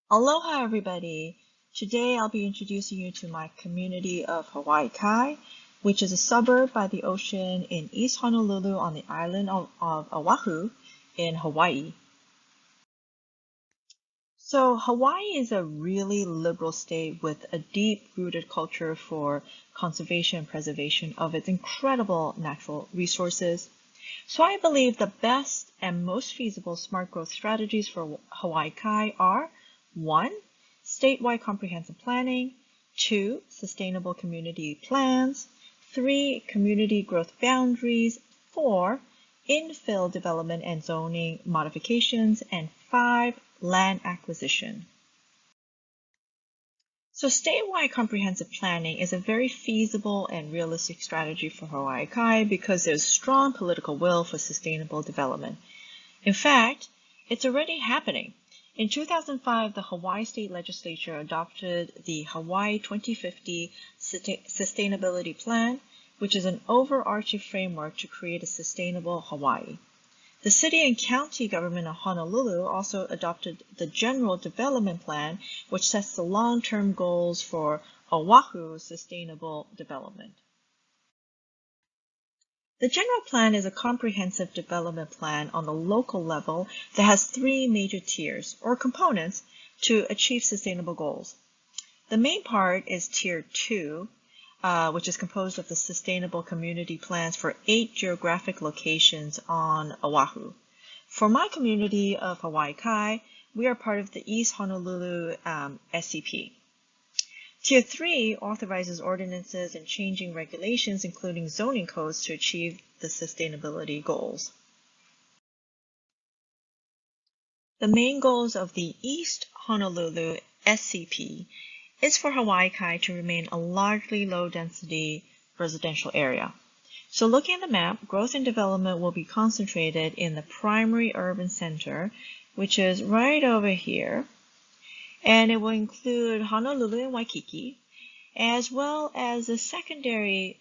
Aloha everybody! Today I'll be introducing you to my community of Hawaii Kai, which is a suburb by the ocean in East Honolulu on the island of Oahu in Hawaii. So Hawaii is a really liberal state with a deep-rooted culture for conservation and preservation of its incredible natural resources. So I believe the best and most feasible smart growth strategies for Hawaii Kai are 1. Statewide comprehensive planning, 2. Sustainable community plans, 3. Community growth boundaries, 4. Infill development and zoning modifications, and 5. Land acquisition. So statewide comprehensive planning is a very feasible and realistic strategy for Hawaii Kai because there's strong political will for sustainable development. In fact, it's already happening. In 2005, the Hawaii State Legislature adopted the Hawaii 2050 Sustainability Plan, which is an overarching framework to create a sustainable Hawaii. The city and county government of Honolulu also adopted the General Development Plan, which sets the long-term goals for Oahu's sustainable development. The General Plan is a comprehensive development plan on the local level that has 3 major tiers, or components, to achieve sustainable goals. The main part is Tier 2, which is composed of the sustainable community plans for 8 geographic locations on Oahu. For my community of Hawaii Kai, we are part of the East Honolulu SCP. Tier 3 authorizes ordinances and changing regulations, including zoning codes, to achieve the sustainability goals. The main goals of the East Honolulu SCP is for Hawaii Kai to remain a largely low-density residential area. So looking at the map, growth and development will be concentrated in the primary urban center, which is right over here, and it will include Honolulu and Waikiki, as well as the secondary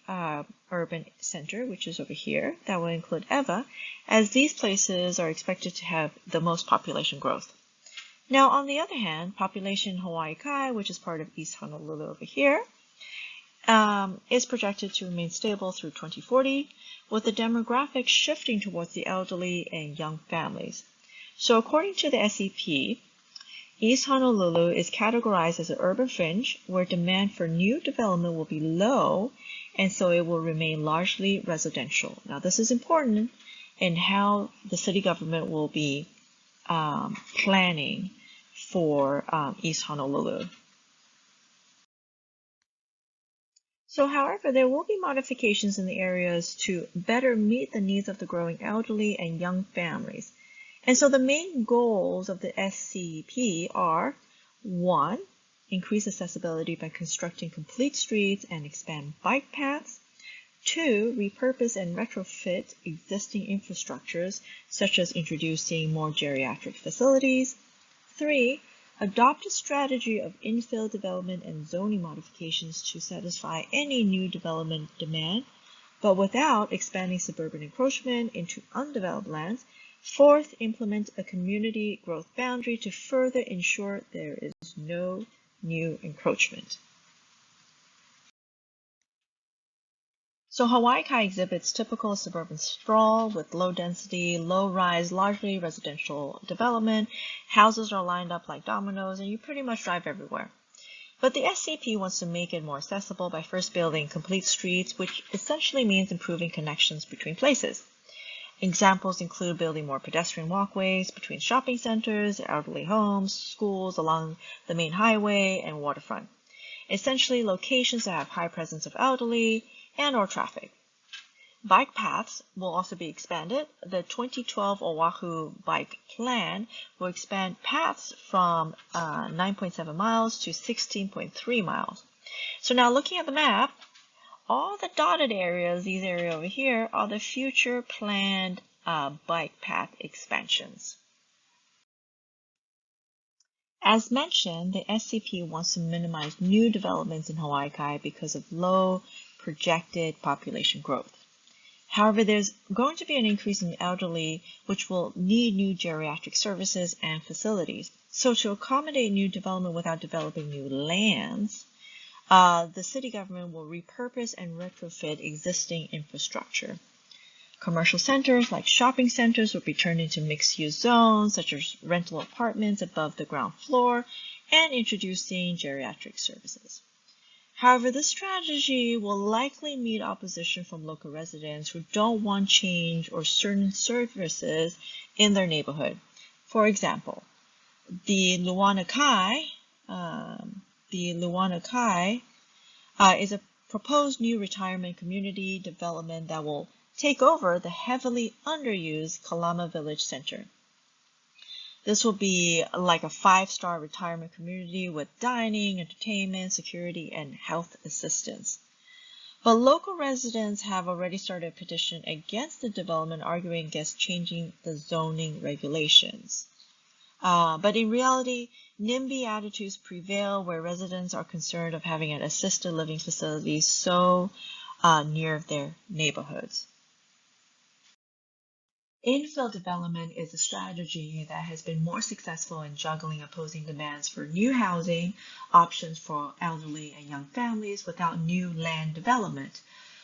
urban center, which is over here, that will include Ewa, as these places are expected to have the most population growth. Now, on the other hand, population Hawaii Kai, which is part of East Honolulu over here, is projected to remain stable through 2040, with the demographics shifting towards the elderly and young families. So according to the SCP, East Honolulu is categorized as an urban fringe where demand for new development will be low, and so it will remain largely residential. Now, this is important in how the city government will be planning for East Honolulu. So, however, there will be modifications in the areas to better meet the needs of the growing elderly and young families. And so the main goals of the SCP are 1. Increase accessibility by constructing complete streets and expand bike paths. 2. Repurpose and retrofit existing infrastructures, such as introducing more geriatric facilities. 3. Adopt a strategy of infill development and zoning modifications to satisfy any new development demand, but without expanding suburban encroachment into undeveloped lands. 4th, implement a community growth boundary to further ensure there is no new encroachment. So Hawaii Kai exhibits typical suburban sprawl with low density, low rise, largely residential development. Houses are lined up like dominoes and you pretty much drive everywhere. But the SCP wants to make it more accessible by first building complete streets, which essentially means improving connections between places. Examples include building more pedestrian walkways between shopping centers, elderly homes, schools along the main highway, and waterfront. Essentially, locations that have high presence of elderly and/or traffic. Bike paths will also be expanded. The 2012 Oahu Bike Plan will expand paths from 9.7 miles to 16.3 miles. So now looking at the map, all the dotted areas, these areas over here, are the future planned bike path expansions. As mentioned, the SCP wants to minimize new developments in Hawaii Kai because of low projected population growth. However, there's going to be an increase in the elderly, which will need new geriatric services and facilities. So to accommodate new development without developing new lands, the city government will repurpose and retrofit existing infrastructure. Commercial centers like shopping centers will be turned into mixed-use zones, such as rental apartments above the ground floor, and introducing geriatric services. However, this strategy will likely meet opposition from local residents who don't want change or certain services in their neighborhood. For example, the Luanakai is a proposed new retirement community development that will take over the heavily underused Kalama Village Center. This will be like a 5-star retirement community with dining, entertainment, security, and health assistance. But local residents have already started a petition against the development, arguing against changing the zoning regulations. But in reality, NIMBY attitudes prevail where residents are concerned of having an assisted living facility so near their neighborhoods. Infill development is a strategy that has been more successful in juggling opposing demands for new housing options for elderly and young families without new land development.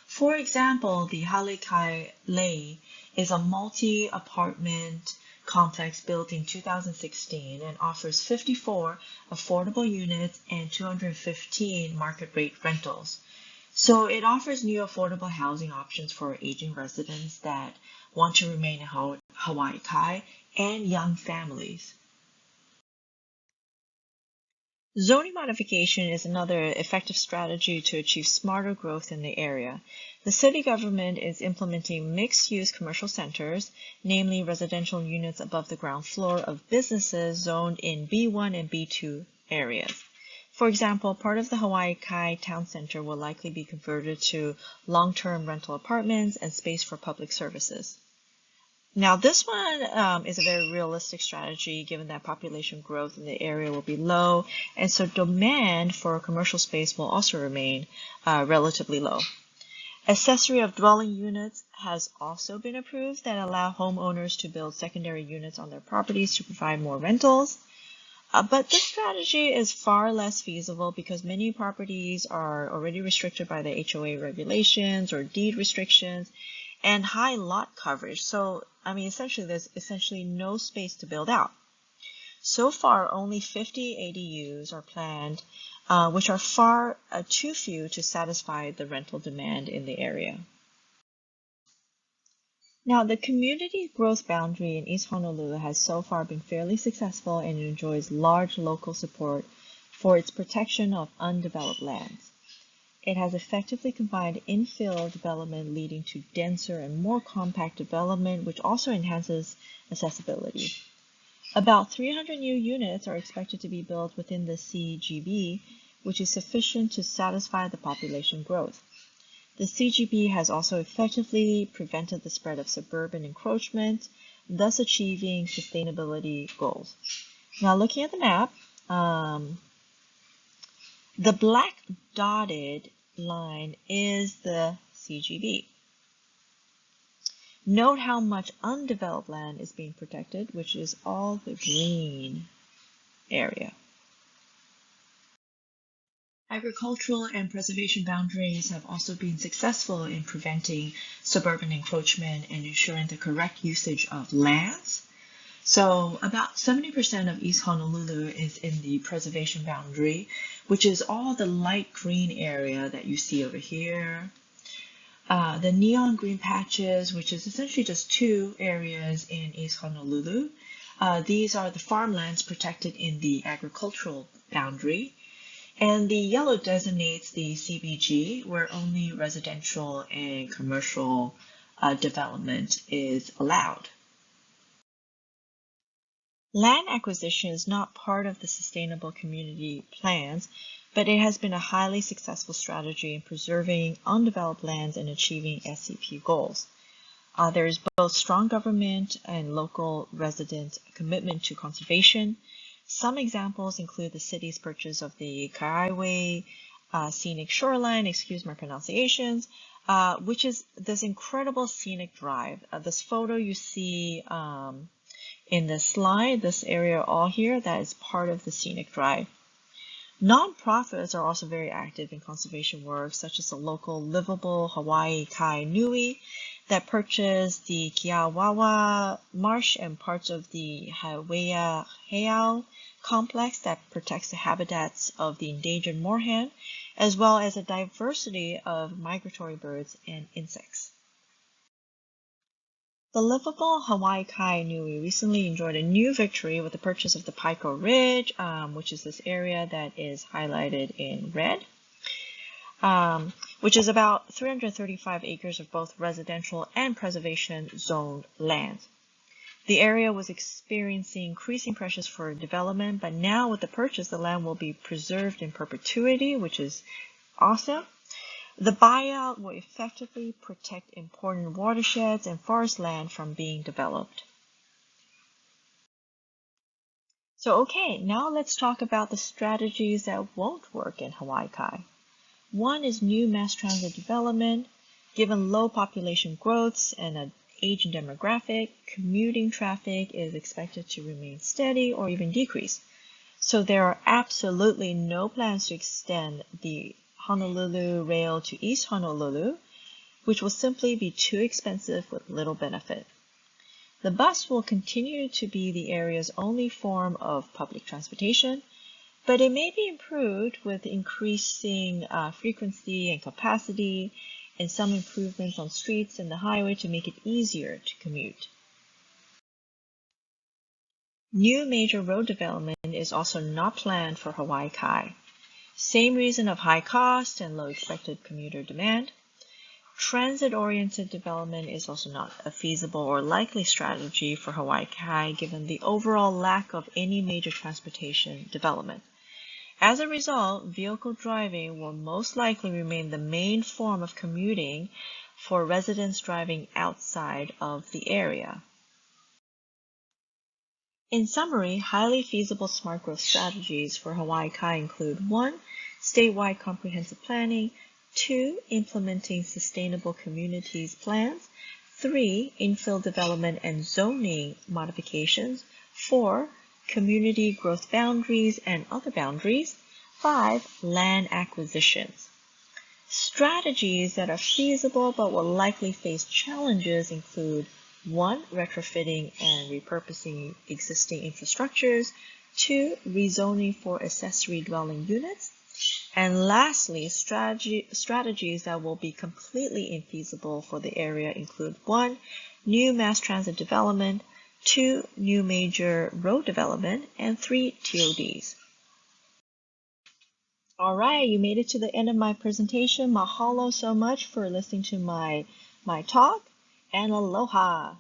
For example, the Halekai Lei is a multi-apartment complex built in 2016 and offers 54 affordable units and 215 market rate rentals. So it offers new affordable housing options for aging residents that want to remain in Hawaii Kai and young families. Zoning modification is another effective strategy to achieve smarter growth in the area. The city government is implementing mixed-use commercial centers, namely residential units above the ground floor of businesses zoned in B1 and B2 areas. For example, part of the Hawaii Kai Town Center will likely be converted to long-term rental apartments and space for public services. Now, this one is a very realistic strategy given that population growth in the area will be low, and so demand for commercial space will also remain relatively low. Accessory of dwelling units has also been approved that allow homeowners to build secondary units on their properties to provide more rentals. But this strategy is far less feasible because many properties are already restricted by the HOA regulations or deed restrictions and high lot coverage. So, essentially, there's essentially no space to build out. So far, only 50 ADUs are planned, which are far too few to satisfy the rental demand in the area. Now, the community growth boundary in East Honolulu has so far been fairly successful and enjoys large local support for its protection of undeveloped lands. It has effectively combined infill development leading to denser and more compact development, which also enhances accessibility. About 300 new units are expected to be built within the CGB, which is sufficient to satisfy the population growth. The CGB has also effectively prevented the spread of suburban encroachment, thus achieving sustainability goals. Now, looking at the map, the black dotted line is the CGB. Note how much undeveloped land is being protected, which is all the green area. Agricultural and preservation boundaries have also been successful in preventing suburban encroachment and ensuring the correct usage of lands. So about 70% of East Honolulu is in the preservation boundary, which is all the light green area that you see over here. The neon green patches, which is essentially just 2 areas in East Honolulu. These are the farmlands protected in the agricultural boundary. And the yellow designates the CBG, where only residential and commercial development is allowed. Land acquisition is not part of the sustainable community plans, but it has been a highly successful strategy in preserving undeveloped lands and achieving SCP goals. There is both strong government and local resident commitment to conservation. Some examples include the city's purchase of the Kaiwai Scenic Shoreline, excuse my pronunciations, which is this incredible scenic drive. This photo you see in the slide, this area all here, that is part of the scenic drive. Nonprofits are also very active in conservation work, such as the local livable Hawaii Kai Nui that purchased the Kiawawa Marsh and parts of the Hawea Heiau complex that protects the habitats of the endangered moorhen, as well as a diversity of migratory birds and insects. The livable Hawaii Kai Nui recently enjoyed a new victory with the purchase of the Piko Ridge, which is this area that is highlighted in red, which is about 335 acres of both residential and preservation zoned land. The area was experiencing increasing pressures for development, but now with the purchase, the land will be preserved in perpetuity, which is awesome. The buyout will effectively protect important watersheds and forest land from being developed. So okay, now let's talk about the strategies that won't work in Hawaii Kai. One is new mass transit development. Given low population growths and an aging demographic, commuting traffic is expected to remain steady or even decrease. So there are absolutely no plans to extend the Honolulu rail to East Honolulu, which will simply be too expensive with little benefit. The bus will continue to be the area's only form of public transportation, but it may be improved with increasing frequency and capacity and some improvements on streets and the highway to make it easier to commute. New major road development is also not planned for Hawaii Kai. Same reason of high cost and low expected commuter demand. Transit-oriented development is also not a feasible or likely strategy for Hawaii Kai given the overall lack of any major transportation development. As a result, vehicle driving will most likely remain the main form of commuting for residents driving outside of the area. In summary, highly feasible smart growth strategies for Hawaii Kai include 1. Statewide comprehensive planning, 2. Implementing sustainable communities plans, 3. Infill development and zoning modifications, 4. Community growth boundaries and other boundaries, 5. Land acquisitions. Strategies that are feasible but will likely face challenges include 1. Retrofitting and repurposing existing infrastructures, 2. Rezoning for accessory dwelling units, and lastly, strategies that will be completely infeasible for the area include 1. New mass transit development, 2. New major road development, and 3. TODs. All right, you made it to the end of my presentation. Mahalo so much for listening to my talk, and aloha.